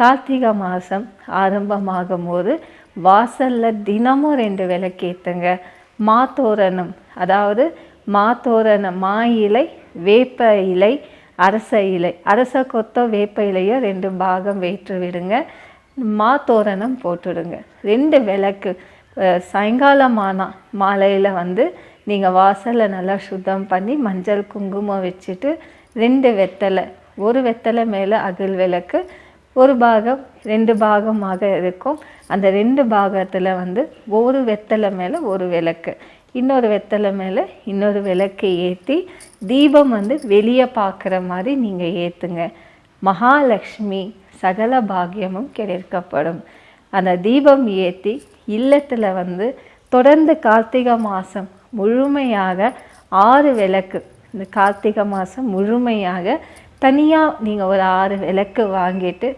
கார்த்திகை மாதம் ஆரம்பமாகும் போது வாசலில் தினமும் 2 விளக்கேற்றுங்க. மாத்தோரணம், அதாவது மாத்தோரணம், மா இலை, வேப்ப இலை, அரச இலை, அரச கொத்த வேப்ப இலையை 2 பாகம் வேற்று விடுங்க. மாத்தோரணம் போட்டுடுங்க. 2 விளக்கு சாயங்காலமான மாலையில் நீங்கள் வாசலை நல்லா சுத்தம் பண்ணி மஞ்சள் குங்குமம் வச்சுட்டு 2 வெத்தலை, ஒரு வெத்தலை மேலே அகல் விளக்கு, ஒரு பாகம் 2 பாகமாக இருக்கும். அந்த 2 பாகத்தில் ஒரு வெத்தலை மேலே ஒரு விளக்கு, இன்னொரு வெத்தலை மேலே இன்னொரு விளக்கு ஏற்றி தீபம் வெளியே பார்க்குற மாதிரி நீங்கள் ஏற்றுங்க. மகாலட்சுமி சகல பாக்கியமும் கிடைக்கப்படும். அந்த தீபம் ஏற்றி இல்லத்தில் தொடர்ந்து கார்த்திகை மாதம் முழுமையாக 6 விளக்கு, இந்த கார்த்திகை மாதம் முழுமையாக தனியாக நீங்கள் ஒரு 6 விளக்கு வாங்கிட்டு